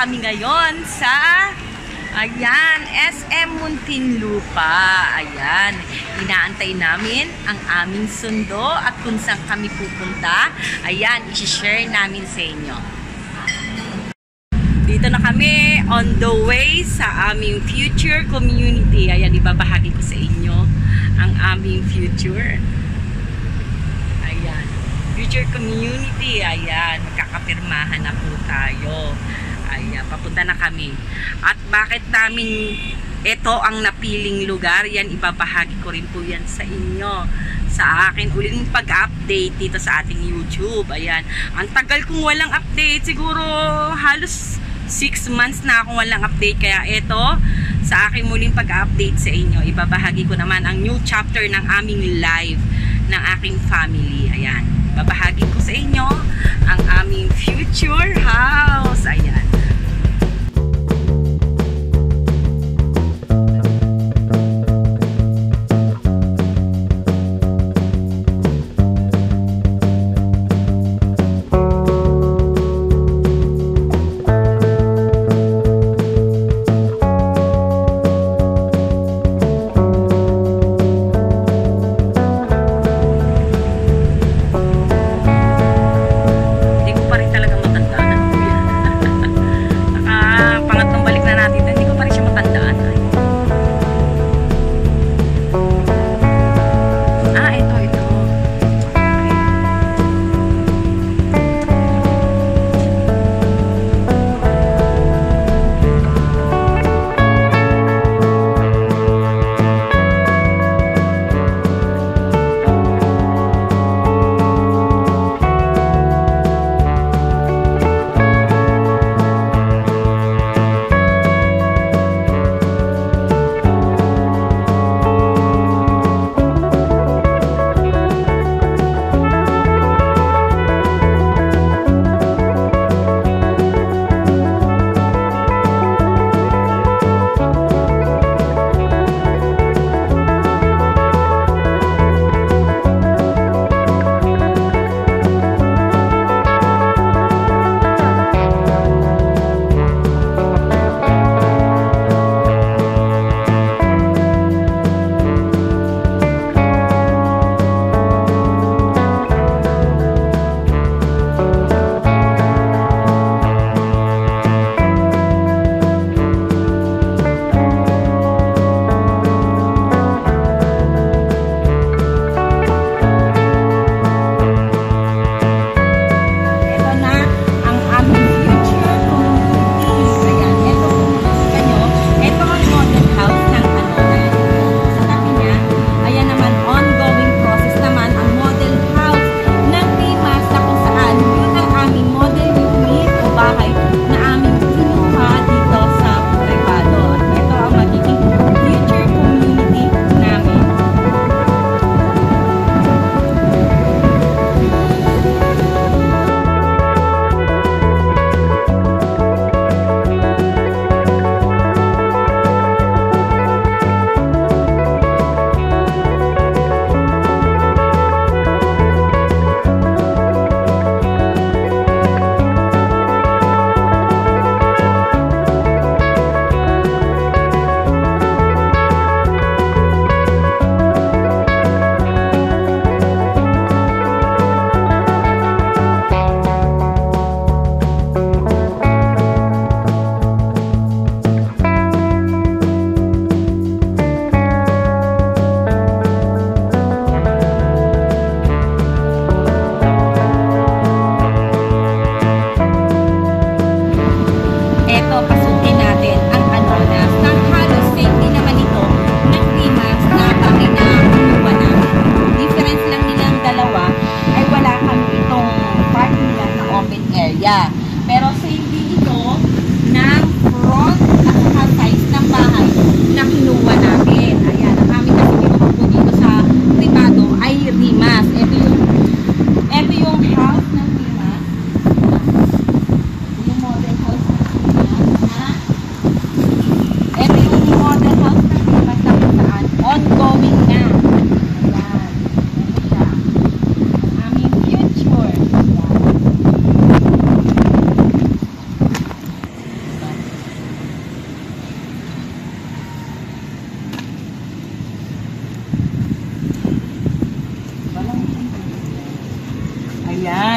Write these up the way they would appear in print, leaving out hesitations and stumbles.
kami ngayon sa SM Muntinlupa. Ayan, inaantay namin ang aming sundo at kung saan kami pupunta. Ayan, i-share namin sa inyo. Dito na kami on the way sa aming future community. Ayan, ibabahagi ko sa inyo ang aming future. Ayan, future community. Ayan, magkakapirmahan na po tayo. Ayan, papunta na kami. At bakit namin ito ang napiling lugar, yan ibabahagi ko rin po yan sa inyo. Sa akin uling pag-update dito sa ating YouTube. Ayan, ang tagal kong walang update. Siguro halos 6 months na akong walang update. Kaya ito, sa aking muling pag-update sa inyo, ibabahagi ko naman ang new chapter ng aming life ng aking family. Ayan, ibabahagi ko sa inyo ang aming future house. Ayan.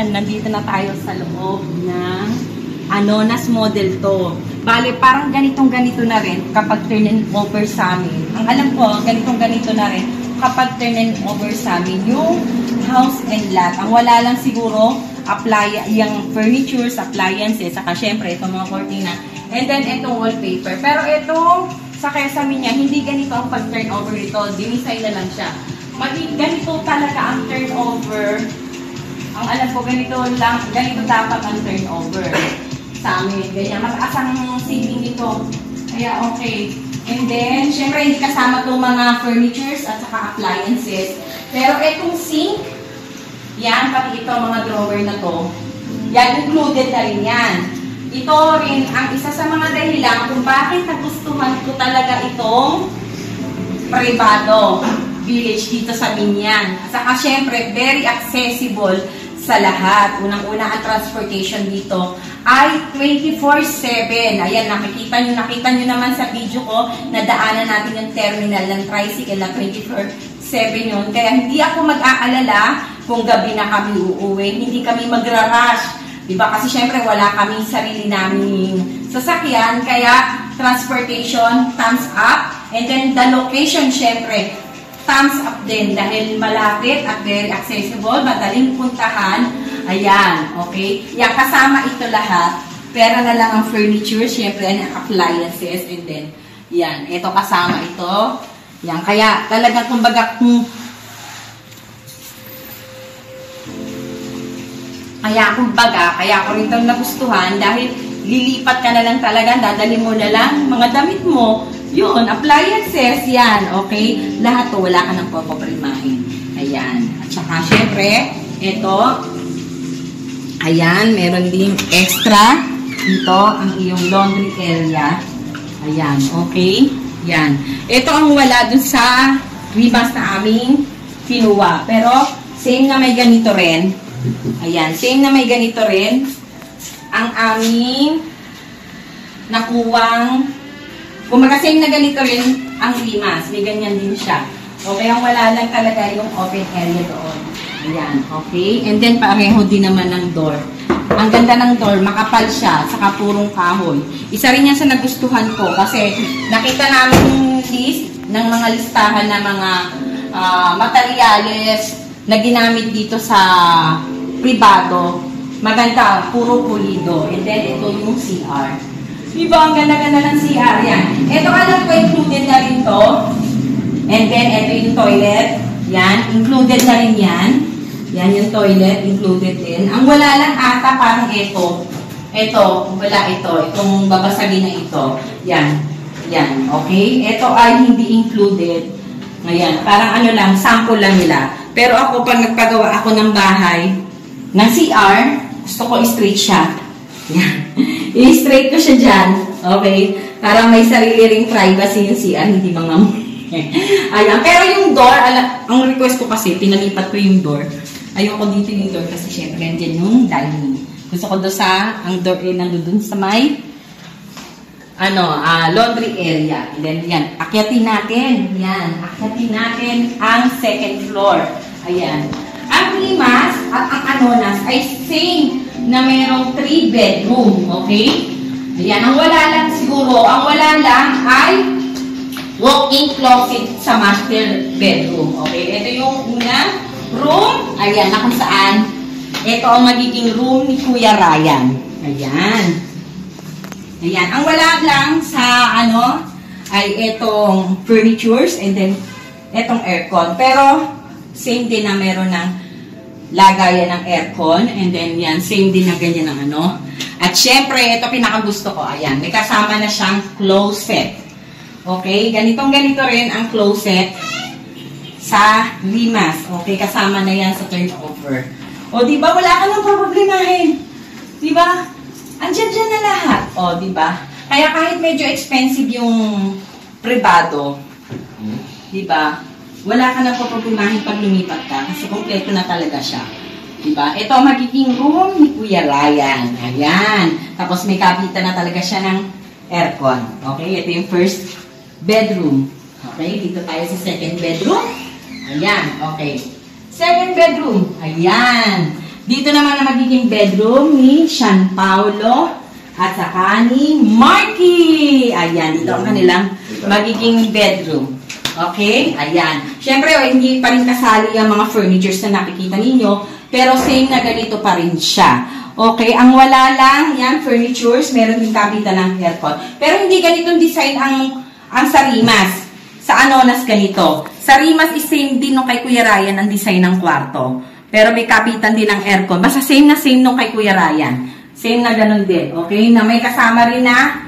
Ayan, nandito na tayo sa loob ng Anonas model to. Bale, parang ganitong-ganito na rin kapag turn and over sa amin. Ang alam ko, ganitong-ganito na rin kapag turn and over sa amin yung house and lot. Ang wala lang siguro, yung furnitures, appliances, saka syempre itong mga cortina, and then itong wallpaper. Pero itong sa Quezon niya, hindi ganito ang pag-turnover ito. Dinisay na lang siya. Ganito talaga ang turnover. Ang alam ko, ganito dapat ang turnover sa amin. Ganyan, mataas ang ceiling nito. Kaya okay. And then, syempre hindi kasama itong mga furnitures at saka appliances. Pero itong sink, yan, pati ito, mga drawer na to, yan, included na rin yan. Ito rin ang isa sa mga dahilan kung bakit nagustuhan ko talaga itong privado village dito sa Binyan. At saka syempre, very accessible sa lahat. Unang-una ang transportation dito ay 24/7. Ayan, nakita nyo naman sa video ko, nadaanan natin yung terminal ng tricycle na 24/7 yun. Kaya hindi ako mag-aalala kung gabi na kami uuwi. Hindi kami magra-rush. Diba? Kasi syempre wala kaming sarili naming sasakyan. Kaya transportation, thumbs up. And then the location, syempre, thumbs up din dahil malapit at very accessible, madaling puntahan. Ayan, okay? Yan, kasama ito lahat. Pera na lang ang furniture, syempre, ang appliances, and then, yan, ito kasama ito. Yan, kaya talagang kumbaga, kaya ako rin itong nagustuhan dahil lilipat ka na lang talaga, dadali mo na lang mga damit mo. Yun, appliances, yan, okay? Lahat to, wala ka nang popoprimahin. Ayan. At saka, syempre, ito, ayan, meron din extra. Ito, ang iyong laundry area. Ayan, okay? Yan. Ito ang wala dun sa Rimas na aming kinuha. Pero, same na may ganito rin. Ayan, same na may ganito rin. Ang aming nakuwang kumaga same na ganito rin ang Rimas. May ganyan din siya. Okay, ang wala lang talaga yung open area doon. Ayan, okay. And then, pareho din naman ng door. Ang ganda ng door, makapal siya, saka purong kahoy. Isa rin yan sa nagustuhan ko kasi nakita namin yung list ng mga listahan na mga materyales na ginamit dito sa privado. Maganda, puro pulido. And then, ito yung CR. Diba, ang ganda-ganda ng CR yan. Ito alam ko, included na rin to. And then, ito yung toilet. Yan, included na rin yan. Yan yung toilet, included din. Ang wala lang ata, parang ito. Ito, wala ito. Itong babasagin na ito. Yan. Yan, okay? Ito ay hindi included. Ngayon, parang ano lang, sample lang nila. Pero ako, pag nagpagawa ako ng bahay, ng CR, gusto ko straight siya. Yan. I-straight ko siya dyan. Okay? Para may sarili ring privacy yung CR, hindi mga ayan. Pero yung door, ang request ko kasi, pinalipat ko yung door. Ayoko dito yung door kasi syempre nandiyan yung dining. Gusto ko doon sa, ang door nandun sa may laundry area. And then, yan. Akyatin natin. Yan. Akyatin natin ang second floor. Ayan. Ang Rimas at ang Anonas ay same na merong 3 bedroom. Okay? Ayan. Ang wala lang siguro, ang wala lang ay walk-in closet sa master bedroom. Okay? Ito yung unang room. Ayan. Na kung saan ito ang magiging room ni Kuya Ryan. Ayan. Ayan. Ang wala lang sa ay itong furnitures and then itong aircon. Pero same din na meron ng lagayan ng aircon. And then yan, same din na ganyan ng At syempre, ito pinakagusto ko. Ayan, may kasama na siyang closet. Okay, ganitong-ganito rin ang closet sa Rimas. Okay, kasama na yan sa turnover. O, diba? Wala ka nang problemahin. Diba? Andiyan-dyan na lahat. O, diba? Kaya kahit medyo expensive yung privado, diba? Wala ka nang problemahin pag lumipat ka kasi kompleto na talaga siya. Diba? Ito ang magiging room ni Kuya Ryan. Ayan. Tapos may kabitan na talaga siya ng aircon. Okay? Ito yung first bedroom. Okay? Dito tayo sa second bedroom. Ayan. Okay. Second bedroom. Ayan. Dito naman na magiging bedroom ni Sean Paulo at saka ni Marky. Ayan, dito ang kanilang magiging bedroom. Okay? Ayan. Siyempre, hindi pa rin kasali ang mga furnitures na nakikita ninyo, pero same na ganito pa rin siya. Okay? Ang wala lang, yan, furnitures, meron din kabitan ng aircon. Pero hindi ganitong design ang sa Rimas. Sa Anonas ganito. Sa Rimas is same din nung kay Kuya Ryan ang design ng kwarto. Pero may kapitan din ng aircon. Basta same na same nung kay Kuya Ryan. Same na ganun din. Okay? Na may kasama rin na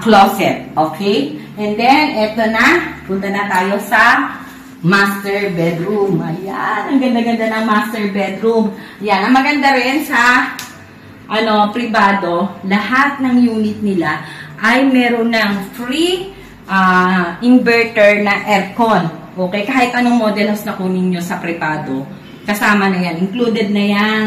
closet. Okay? And then, eto na. Punta na tayo sa master bedroom. Ayan. Ang ganda-ganda ng master bedroom. Ayan. Ang maganda rin sa privado, lahat ng unit nila ay meron ng free inverter na aircon. Okay? Kahit anong model house na kunin nyo sa privado, kasama na yan. Included na yan.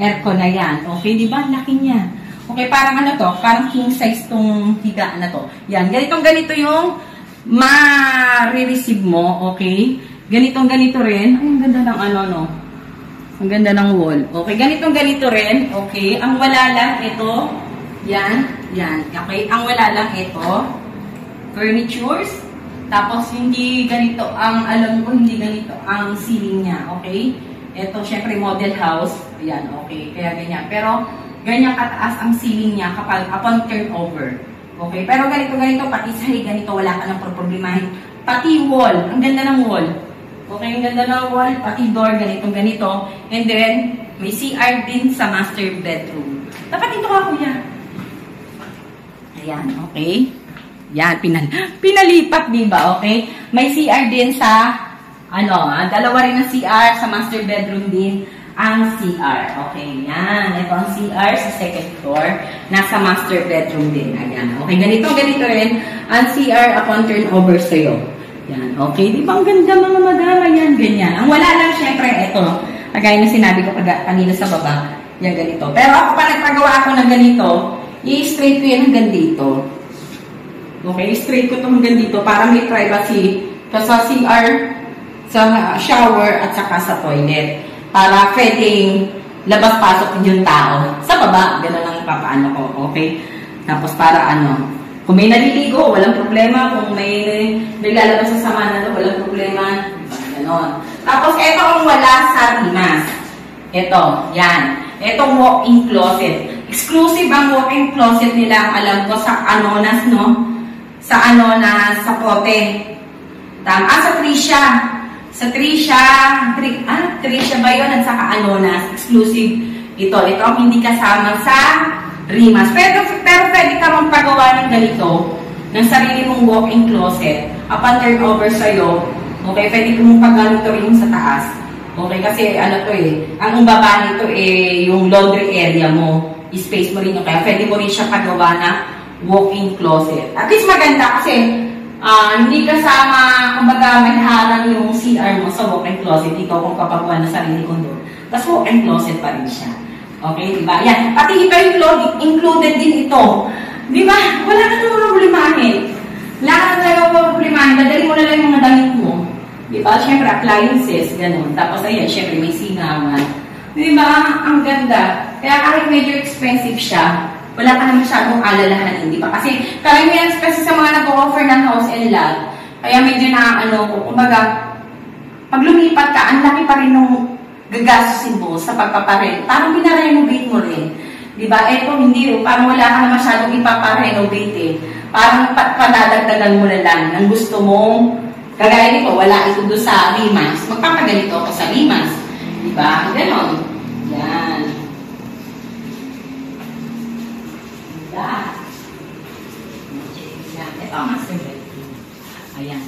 Aircon na yan. Okay, di ba? Laki niya. Okay, parang parang king size tong higaan na to. Yan, ganito yung ma-receive mo. Okay? Ganito rin. Ay, ang ganda ng Ang ganda ng wall. Okay, ganito rin. Okay, ang wala lang ito. Yan. Okay, ang wala lang ito. Furnitures. Tapos, hindi ganito hindi ganito ang ceiling niya. Okay? Ito, syempre, model house. Ayan, okay. Kaya ganyan. Pero, ganyan kataas ang ceiling niya kapag upon turnover. Okay? Pero ganito, pati sahig, ganito, wala ka nang problemahin. Pati wall. Ang ganda ng wall. Okay, ang ganda ng wall. Pati door, ganito. And then, may CR din sa master bedroom. Dapat dito ka, kuya. Ayan, okay. Yan, pinalipat, diba? Okay? May CR din sa dalawa rin ang CR sa master bedroom din ang CR. Okay, yan. Ito ang CR sa second floor. Nasa master bedroom din. Ayan. Okay, ganito rin ang CR upon turnover sa'yo. Yan. Okay, di ba ang ganda mga madama? Yan, ganyan. Ang wala lang, syempre, ito. Kagaya na sinabi ko kanina sa baba. Yan, ganito. Pero ako pa nagpagawa ako ng ganito, i-straight ko yan hanggang dito. Okay, straight ko ito hanggang dito para may privacy. Sa CR, sa shower at saka sa toilet para pwedeng labas-pasok yung tao sa baba, gano'n ang papaano ko, okay? Tapos para kung may naliligo, walang problema. Kung may naglalabas sa sama na walang problema, gano'n. Tapos ito ang wala sa Rimas. Ito, yan. Ito walk-in closet. Exclusive ang walk-in closet nila, ang alam ko sa Anonas, no? Sa sa Pote. Sa Tricia. Sa Tricia ba yun? At saka Anonas. Exclusive ito. Ito ang hindi kasama sa Rimas. Pero pwede ka magpagawa ng ganito, ng sarili mong walk-in closet. Upon turnover sa'yo, okay, pwede ka mong pagganito rin sa taas. Okay, kasi ang baba nito yung laundry area mo. I-space mo rin yung kaya. Pwede mo rin siya pagawa na walk-in closet. At least maganda kasi hindi kasama, kumbaga, may harang yung CR mo sa walk-in closet. Ikaw kung kapagawa na sarili kong doon. Tapos walk-in closet pa rin siya. Okay, diba? Yan. Pati ito yung included din ito. Diba? Wala ka nang problemahin. Wala ka nang problemahin. Dadali mo na lang yung mga damit mo. Diba? Siyempre, appliances, ganun. Tapos, ayan, siyempre, may singawan. Diba? Ang ganda. Kaya kahit medyo expensive siya, wala ka na masyadong alalahanin, di ba? Kasi karamihan kasi sa mga nag-offer ng house and lot, kaya medyo kumbaga, pag lumipat ka, ang laki pa rin nung gagastusin mo sa pagpaparent. Parang pinarenovate mo rin. Di ba? Eto, hindi. Parang wala ka na masyadong ipaparenovate . Parang padadagdagan mo na lang ng gusto mong, kagaya nito, wala ito doon sa Rimas. Magpapaganito ako sa Rimas. Di ba? Ganon. Yan. Ito ang master bedroom. Ayan.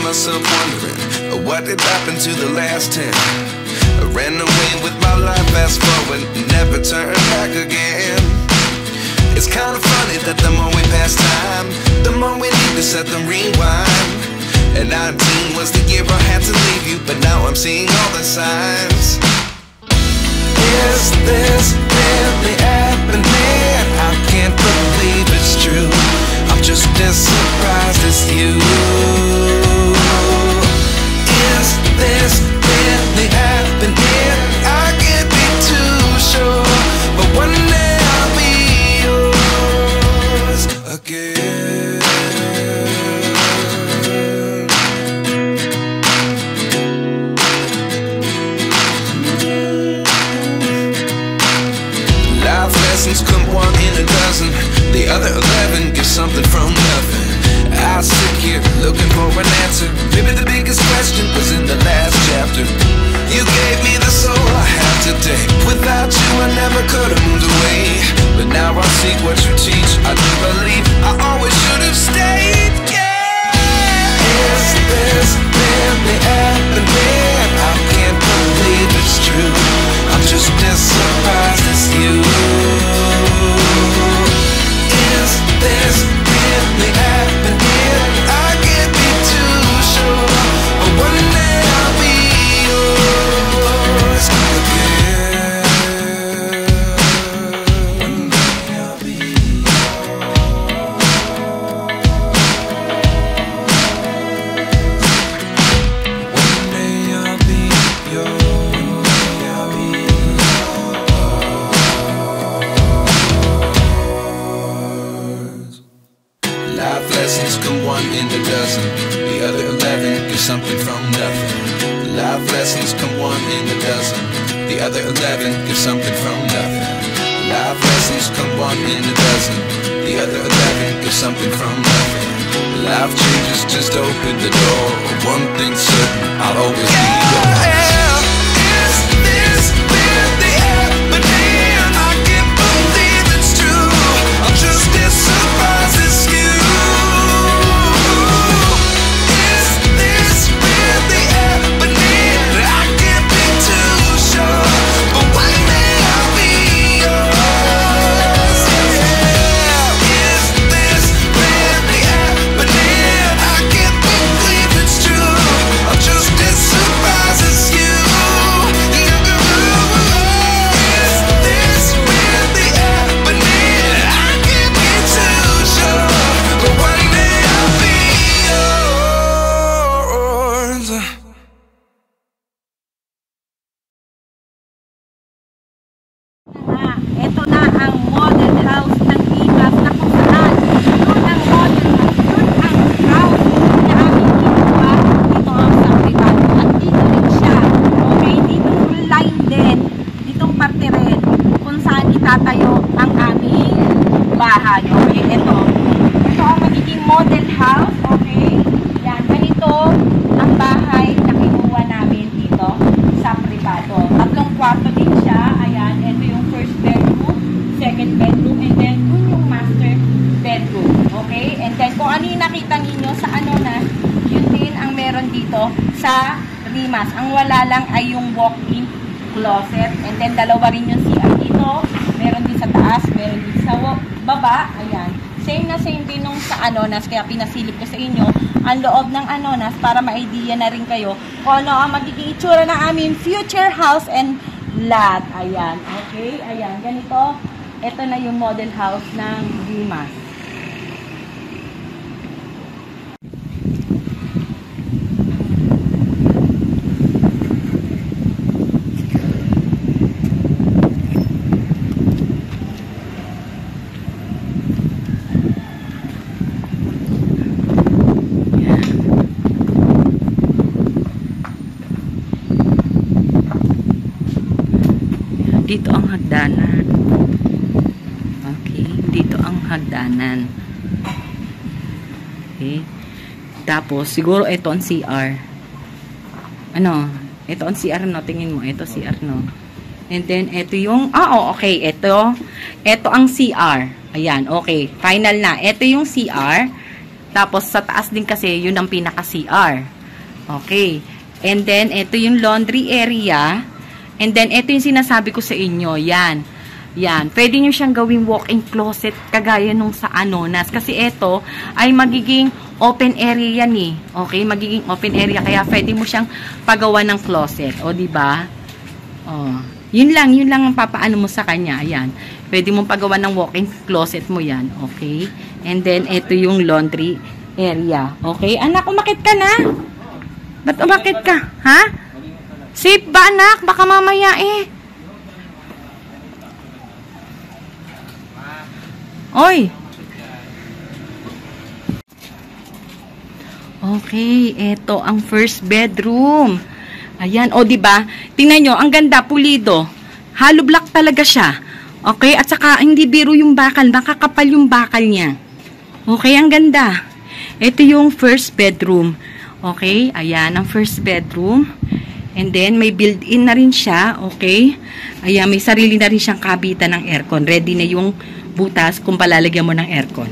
myself wondering, what did happen to the last 10? I ran away with my life, fast forward, never turn back again. It's kind of funny that the more we pass time, the more we need to set the rewind. And 19 was the year I had to leave you, but now I'm seeing all the signs. Is this really happening? I can't believe it's true. I'm just as surprised as you. Is this really happening? I can't be too sure, but one day I'll be yours again. Life lessons come one in a dozen. The other 11 give something from nothing. I sit here looking for an answer. Maybe the biggest question was in the last chapter. You gave me the soul I have today. Without you I never could have moved away. But now I see what you teach. I do believe I always should have stayed. Yeah. Is this really happening? I can't believe it's true. I'm just as surprised as you. Is this really happening? I can't be too sure, but one day I'll be yours again. One day I'll be One day I'll be yours. I'll be yours. Life lessons come one in a dozen. The other 11 give something from nothing. Life lessons come one in a dozen. The other 11 give something from nothing. Life lessons come one in a dozen. The other 11 give something from nothing. Life changes just open the door. One thing's certain, I'll always be yours. Is this really happening? I can't believe it's true. I'm just as surprised as you. Is this really happening? I can't be too sure, but one day I'll be yours. Yeah. Is this really happening? I can't believe it's true. I'm just as surprised as you. Is this really happening? I can't be too sure, but one day I'll be yours. Ito na ang model house ng Limas na kung saan yun ang model house, yun ang house na aming kinuha dito ang sa privado. At dito rin siya, okay, dito full line din, ditong parte rin kung saan itatayo ang aming bahay. Okay, ito ang magiging model house, okay, yan, ganito ang bahay na kinuha namin dito sa privado. Tatlong kwarto din siya, ayan, ito yung first bedroom, second bedroom, and then dun yung master bedroom, okay? And then kung ano yung nakita ninyo sa Anonas, yun din ang meron dito sa Limas. Ang wala lang ay yung walk-in closet, and then dalawa rin yung CR dito, meron din sa taas, meron din sa baba, ayan. Same na same din nung sa Anonas, kaya pinasilip ko sa inyo ang loob ng Anonas para ma-idea na rin kayo kung ano ang magiging itsura ng aming future house and lot. Ayan, okay? Ayan, ganito. Ito na yung model house ng Limas. Dito ang hagdanan. Okay, dito ang hagdanan. Okay. Tapos, siguro ito ang CR. Ano? Ito ang CR, no? Tingin mo. Ito CR, no? And then, ito yung, okay. Ito ang CR. Ayan, okay. Final na. Ito yung CR. Tapos, sa taas din kasi, yun ang pinaka-CR. Okay. And then, ito yung laundry area. And then, ito yung sinasabi ko sa inyo. Yan. Yan. Pwede nyo siyang gawing walk-in closet kagaya nung sa Anonas. Kasi ito ay magiging open area yan eh. Okay? Magiging open area. Kaya pwede mo siyang pagawa ng closet. O, diba? O. Yun lang ang papaano mo sa kanya. Ayan. Pwede mong pagawa ng walk-in closet mo yan. Okay? And then, ito yung laundry area. Okay? Anak, umakit ka na. Ba't umakit ka? Ha? Safe ba, anak? Baka mamaya eh. Oy! Okay, ito ang first bedroom. Ayan, o diba? Tingnan nyo, ang ganda, pulido. Hollow block talaga siya. Okay, at saka hindi biro yung bakal, makakapal yung bakal niya. Okay, ang ganda. Ito yung first bedroom. Okay, ayan ang first bedroom. And then, may built-in na rin siya. Okay, ayan, may sarili na rin siyang kabitan ng aircon. Ready na yung butas kung palalagyan mo ng aircon.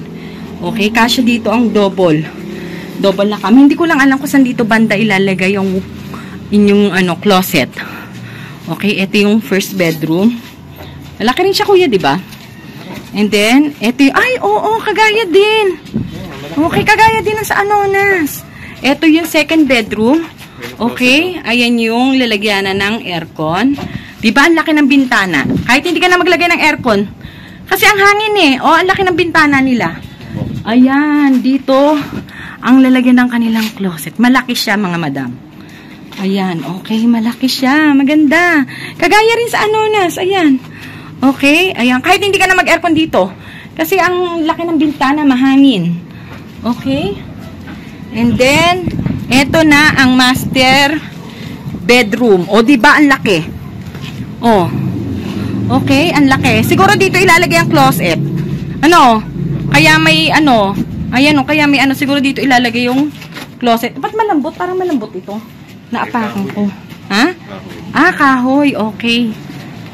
Okay, kasya dito ang double. Double na kami. Hindi ko lang alam kung saan dito banda ilalagay yung inyong closet. Okay, ito yung first bedroom. Malaki rin siya, kuya, di ba? And then, ito yung, ay, oo, kagaya din. Okay, kagaya din ng sa Anonas. Ito yung second bedroom. Okay, ayan yung lalagyanan ng aircon. Di ba, ang laki ng bintana? Kahit hindi ka na maglagay ng aircon. Kasi ang hangin eh. O, ang laki ng bintana nila. Ayan, dito, ang lalagyan ng kanilang closet. Malaki siya, mga madam. Ayan, okay, malaki siya. Maganda. Kagaya rin sa Anonas. Ayan. Okay, ayan. Kahit hindi ka na mag-aircon dito. Kasi ang laki ng bintana, mahangin. Okay. And then, eto na ang master bedroom. O, diba ang laki? O. Okay, ang laki. Siguro dito ilalagay ang closet. Ano? Kaya may ayan o, kaya may siguro dito ilalagay yung closet. Ba't malambot? Parang malambot ito. Naapakan ko. Ha? Ah, kahoy. Okay.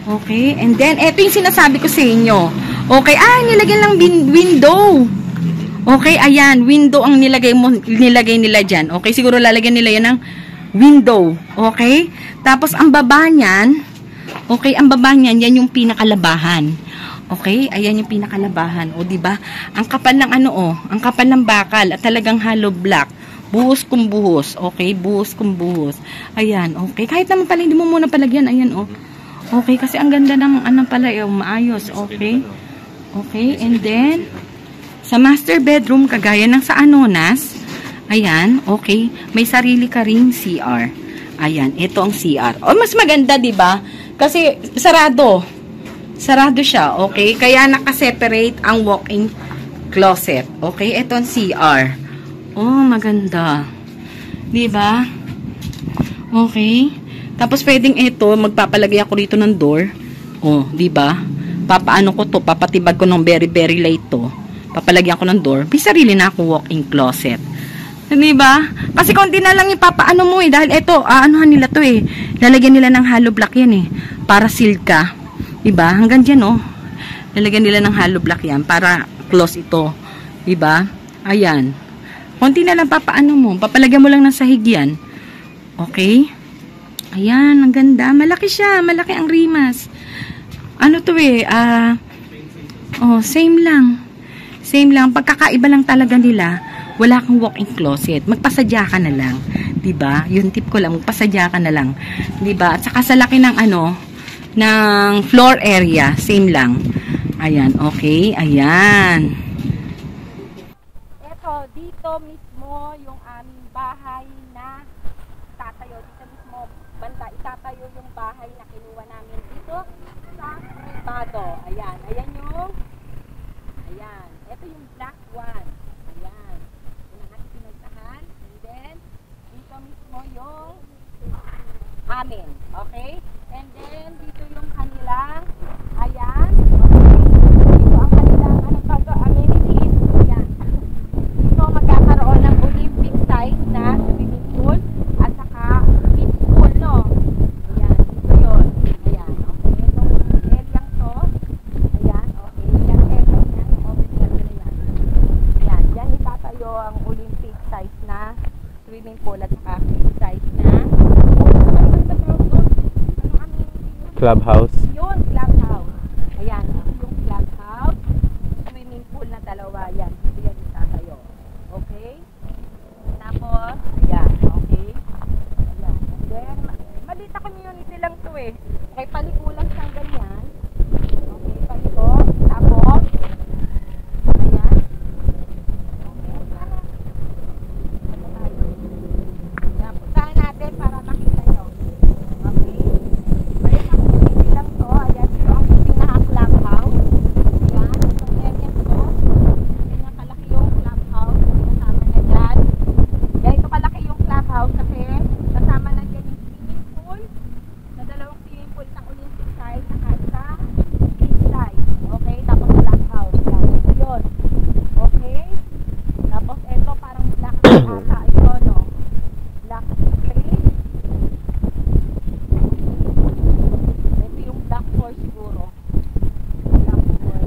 Okay. And then, eto yung sinasabi ko sa inyo. Okay. Ah, nilagyan lang window. Okay, ayan. Window ang nilagay nila dyan. Okay, siguro lalagyan nila yan ng window. Okay? Tapos, ang baba niyan, okay, ang baba niyan, yan yung pinakalabahan. Okay, ayan yung pinakalabahan. O, diba? Ang kapal ng ang kapal ng bakal at talagang hollow block. Buhos kung buhos. Okay, buhos kung buhos. Ayan, okay. Kahit naman pala, hindi mo muna palagyan. Ayan, oh. Okay, kasi ang ganda ng pala, maayos. Okay. Okay, and then, sa master bedroom, kagaya ng sa Anonas, ayan, okay, may sarili ka ring CR. Ayan, ito ang CR. O, mas maganda, diba? Kasi, sarado. Sarado siya, okay? Kaya nakaseparate ang walk-in closet. Okay, ito ang CR. Oh, maganda. Diba? Okay. Tapos, pwedeng ito, magpapalagay ako dito ng door. Oh, diba? Papaano ko to? Papatibag ko ng very, very light to. Papalagyan ko ng door. May sarili na ako walk-in closet. Diba? Kasi konti na lang ipapaano mo eh. Dahil ito, anuhan nila to eh. Lalagyan nila ng hollow block yan eh. Para sealed ka. Diba? Hanggang dyan oh. Lalagyan nila ng hollow block yan. Para close ito. Diba? Ayan. Konti na lang papaano mo. Papalagyan mo lang ng sahig yan. Okay? Ayan. Ang ganda. Malaki siya. Malaki ang rimas. Ano to eh. Same lang. Same lang. Pagkakaiba lang talaga nila, wala kang walk-in closet. Magpasadya ka na lang. Diba? Yung tip ko lang, magpasadya ka na lang. Diba? At saka sa laki ng ng floor area, same lang. Ayan, okay. Ayan. Eto, dito mismo yung aming bahay na itatayo. Dito mismo, banda, itatayo yung bahay na kinuha namin dito sa Ribado. Ayan. Ayan yung ayan. Ito yung black one. Ayan. Yung natin pinagtahan. And then, dito mismo yung amin. Okay? And then, dito yung kanilang, ayan. Dito ang kanilang, amenities. Ayan. Dito magkakaroon ng Olympic size na swimming pool at saka kids pool, no? Ayan. Dito yun. Ayan. Okay. Itong area to. Ayan. Okay. Yan area yan. Open area na yan. Ayan. Yan itatayo ang Olympic size na swimming pool at saka kids clubhouse. Yun, clubhouse. Ayan, yung clubhouse. Swimming pool na dalawa. Yan, dito yan itatayo. Okay? Tapos, ayan, okay? Ayan. Then, maliit na community lang to eh. Okay, paliko lang siyang ganyan. Okay, paliko. Tapos, ayan. Okay, para. Ano tayo? Ayan, puntahan natin para makita nyo. Okay? Maliit na community lang to. Ayan, ito ang pinaka-clubhouse. Ayan, itong area to. Ganyan kalaki yung clubhouse. Kasama na dyan. Ganito kalaki yung clubhouse kasi kasama na dyan yung swimming pool. Na dalawang swimming pool sa Olympic side at sa beach side. Okay? Tapos clubhouse. Yan. Ito yun. Okay? Tapos ito parang black ata. Ito no? Black plate. Ito yung black floor siguro. Black floor.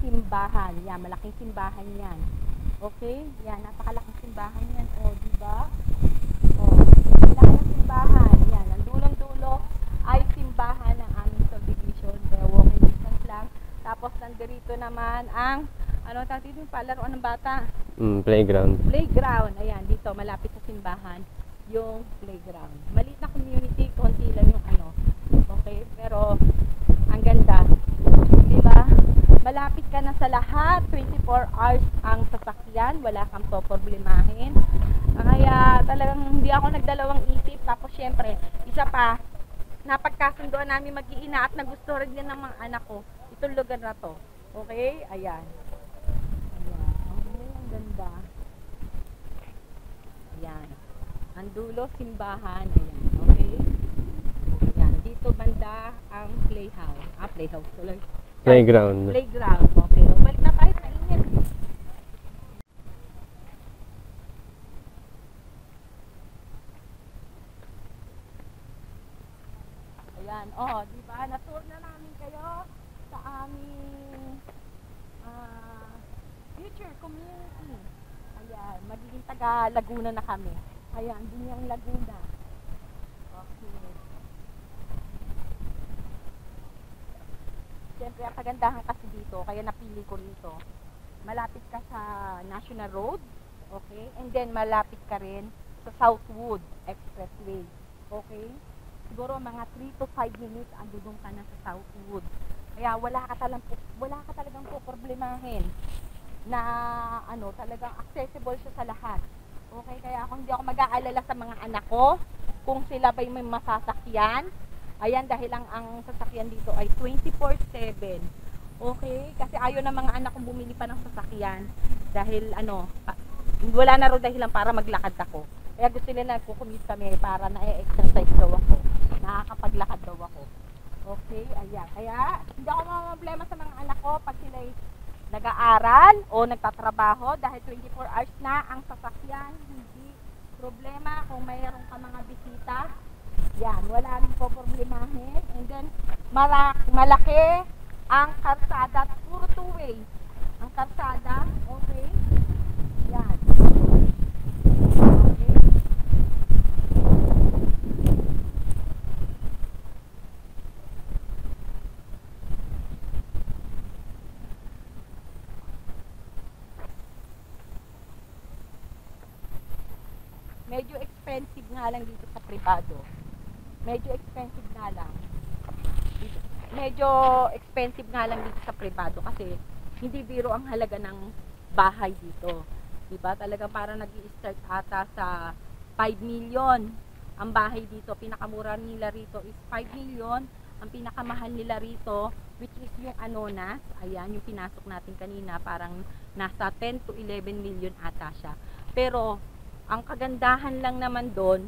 Simbahan. Yan, malaking simbahan yan. Okay? Yan, napakalaking simbahan yan. O, di ba? O, malaking simbahan. Yan, ang dulong-dulo ay simbahan ng aming subdivision. Kaya walking distance lang. Tapos, nandito naman ang, ano tawag dito yung palaruan ng bata? Playground. Playground. Ayan, dito, malapit sa simbahan, yung playground. Maliit na community, konti lang yung ano. Okay? Pero, ang ganda. Di ba? Malapit ka na sa lahat, 24 hours ang sasakyan, wala kang poproblemahin. Kaya talagang hindi ako nagdalawang isip. Tapos syempre, isa pa, napagkasunduan namin mag-iina at nagusto rin din ng mga anak ko itong lugar na to. Okay? Ayan. Ayan. Okay, ang ganda. Ayan. Ang dulo, simbahan. Ayan. Okay? Ayan. Dito banda ang playhouse. Playhouse tuloy. Playground. Playground. Okay. Balik na tayo sa init. Ayan. Oh, di ba? Na-tour na namin kayo sa aming future community. Ayan. Magiging taga Laguna na kami. Ayan. Din yung Laguna. Okay. Siyempre, ang kagandahan kasi dito, kaya napili ko rito. Malapit ka sa National Road, okay? And then, malapit ka rin sa Southwood Expressway, okay? Siguro mga 3 to 5 minutes andun ka na sa Southwood. Kaya wala ka talagang poproblemahin na ano, talagang accessible siya sa lahat. Okay? Kaya hindi ako mag-aalala sa mga anak ko kung sila ba'y may masasakyan. Ayan, dahil ang sasakyan dito ay 24/7. Okay? Kasi ayaw ng mga anak kong bumili pa ng sasakyan. Dahil ano, wala na rin dahilan para maglakad ako. Kaya gusto nila nagko-commute kami para na-exercise daw ako. Nakakapaglakad daw ako. Okay? Ayan. Kaya, hindi ako problema sa mga anak ko pag sila nag-aaral o nagtatrabaho dahil 24 hours na ang sasakyan. Hindi problema kung mayroon ka mga bisita. Yan, wala rin po problemahin. And then, malaki ang karsada. Puro two-way. Ang karsada, okay? Yan. Okay. Medyo expensive nga lang dito sa privado. Medyo expensive nga lang. Medyo expensive nga lang dito sa privado kasi hindi biro ang halaga ng bahay dito. Diba? Talagang parang nag-i-start ata sa 5 million. Ang bahay dito, pinakamura nila rito is 5 million. Ang pinakamahal nila rito, which is yung Anonas, ayan, yung pinasok natin kanina, parang nasa 10 to 11 million ata siya. Pero, ang kagandahan lang naman doon,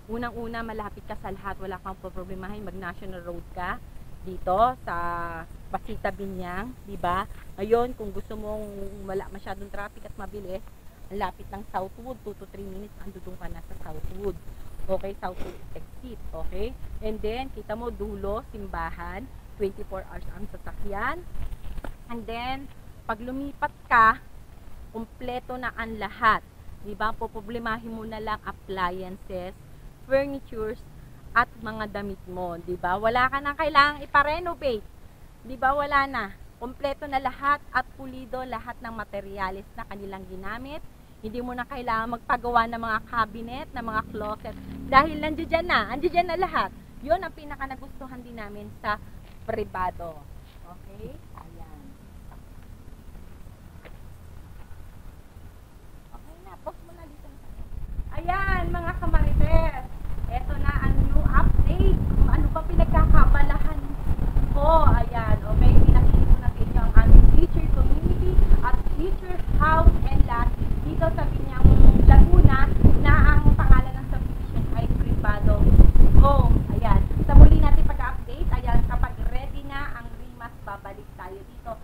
unang-una, malapit ka sa lahat, wala kang problemahin, mag-national road ka dito sa Pasita Binyang, di ba? Ngayon, kung gusto mong wala masyadong traffic at mabilis, ang lapit ng Southwood, 2 to 3 minutes, andun ka na sa Southwood. Okay, Southwood Exit, okay? And then, kita mo, dulo, simbahan, 24 hours ang sasakyan. And then, pag lumipat ka, kumpleto na ang lahat. Diba? Poproblemahin mo na lang appliances, furnitures, at mga damit mo. Diba? Wala ka na kailangang iparenovate. Diba? Wala na. Kumpleto na lahat at pulido lahat ng materyales na kanilang ginamit. Hindi mo na kailangan magpagawa ng mga cabinet, ng mga closet. Dahil nandiyan na. Andiyan na lahat. Yun ang pinaka nagustuhan din namin sa pribado. Okay? Ayan. Okay na. Post mo na dito. Ayan, mga kamarites. Ito na ang new update. Kung ano pa pinagkakabalahan ko. Ayan. Okay? Pinakita ko na sa inyo ang aming future community at future house and lot dito sa Binyang Laguna na ang pangalan ng subdivision ay Privado Home. Ayan. Sa muli natin pag-update, ayan, kapag ready na ang RIMAS, babalik tayo dito.